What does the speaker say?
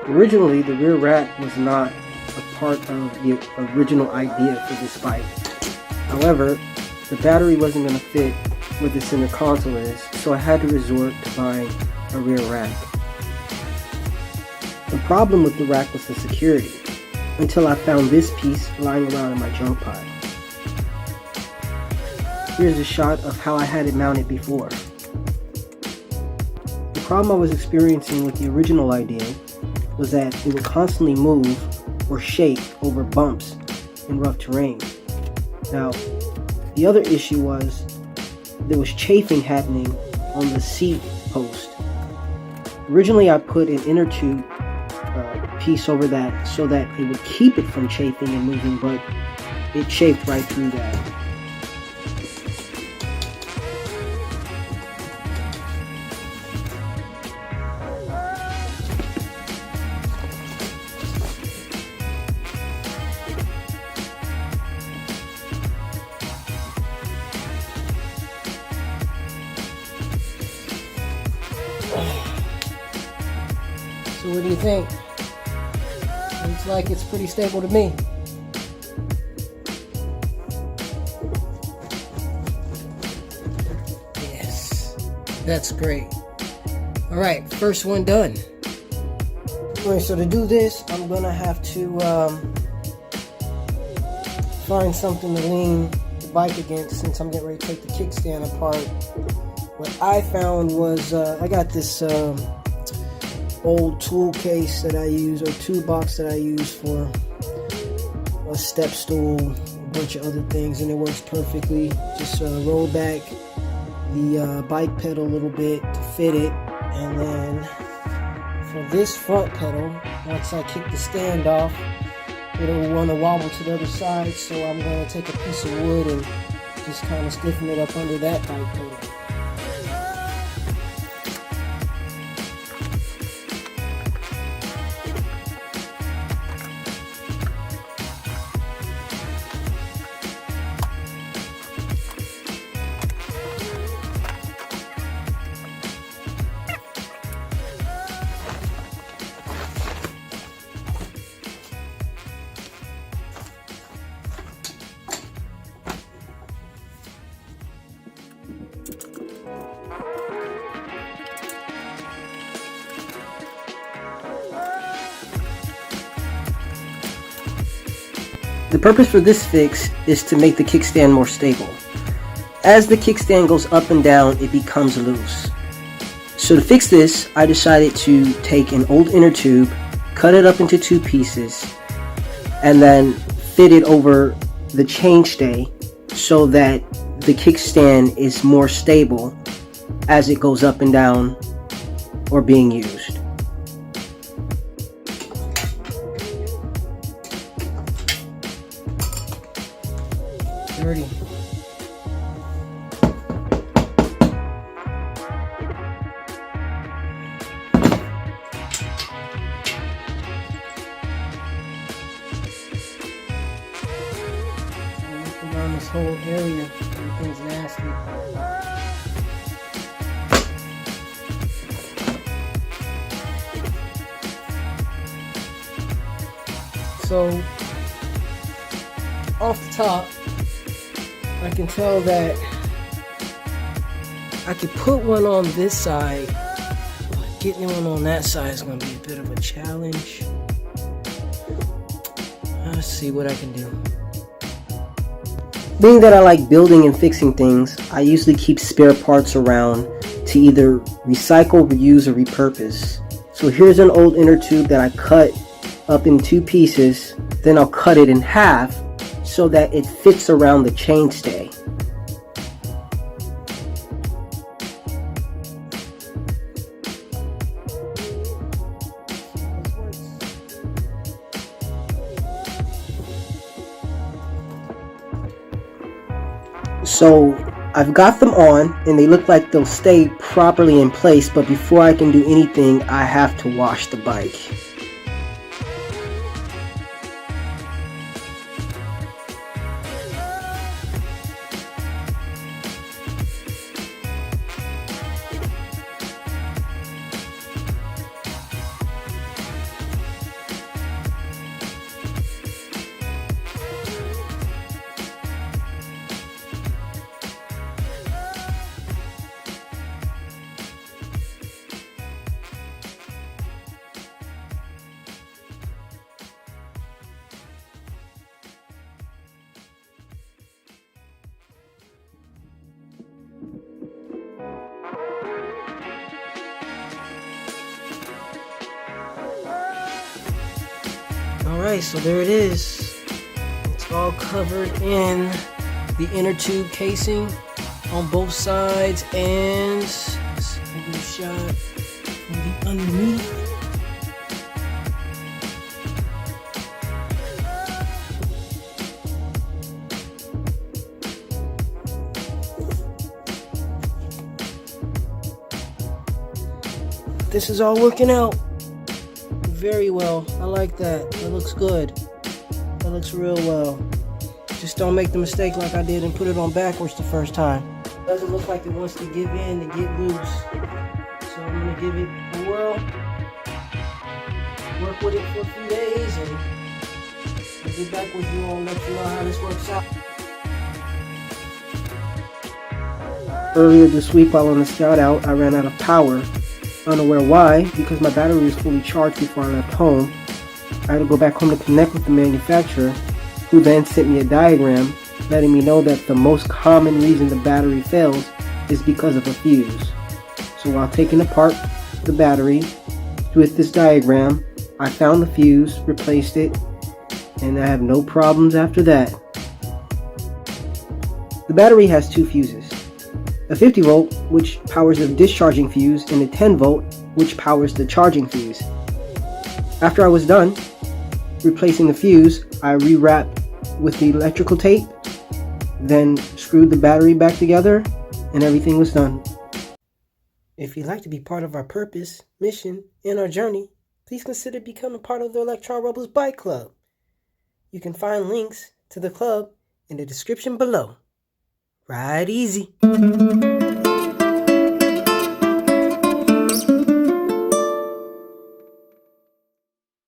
Originally, the rear rack was not a part of the original idea for this bike. However, the battery wasn't going to fit where the center console is, so I had to resort to buying a rear rack. The problem with the rack was the security, until I found this piece lying around in my junk pile. Here's a shot of how I had it mounted before. The problem I was experiencing with the original idea was that it would constantly move or shake over bumps in rough terrain. Now, the other issue was there was chafing happening on the seat post. Originally, I put an inner tube piece over that so that it would keep it from chafing and moving, but it chafed right through that. So what do you think? Looks like it's pretty stable to me. Yes, that's great. Alright, first one done. Alright, so to do this, I'm gonna have to find something to lean the bike against since I'm getting ready to take the kickstand apart. What I found was, I got this old tool case that I use, or toolbox that I use for a step stool, a bunch of other things, and it works perfectly. Just roll back the bike pedal a little bit to fit it, and then for this front pedal, once I kick the stand off, it'll want to wobble to the other side, so I'm going to take a piece of wood and just kind of stiffen it up under that bike pedal. The purpose for this fix is to make the kickstand more stable. As the kickstand goes up and down, it becomes loose. So to fix this, I decided to take an old inner tube, cut it up into two pieces, and then fit it over the chainstay so that the kickstand is more stable as it goes up and down or being used. Dirty. Looking around this whole area, everything's nasty. So, off the top, I can tell that I could put one on this side, but getting one on that side is going to be a bit of a challenge. Let's see what I can do. Being that I like building and fixing things, I usually keep spare parts around to either recycle, reuse, or repurpose. So here's an old inner tube that I cut up in two pieces, then I'll cut it in half so that it fits around the chainstay. So I've got them on and they look like they'll stay properly in place, but before I can do anything, I have to wash the bike. Alright, so there it is. It's all covered in the inner tube casing on both sides, and let's give a shot from the underneath. This is all working out very well. I like that. That looks good. That looks real well. Just don't make the mistake like I did and put it on backwards the first time. It doesn't look like it wants to give in and get loose. So I'm gonna give it a whirl. Work with it for a few days, and I'll get back with you all and let you know how this works out. Earlier this week while on the scout out, I ran out of power. Unaware why, because my battery was fully charged before I left home. I had to go back home to connect with the manufacturer, who then sent me a diagram letting me know that the most common reason the battery fails is because of a fuse. So while taking apart the battery with this diagram, I found the fuse, replaced it, and I have no problems after that. The battery has two fuses. A 50 volt, which powers the discharging fuse, and a 10 volt, which powers the charging fuse. After I was done replacing the fuse, I rewrapped with the electrical tape, then screwed the battery back together, and everything was done. If you'd like to be part of our purpose, mission, and our journey, please consider becoming part of the Electron Rebels Bike Club. You can find links to the club in the description below. Ride easy.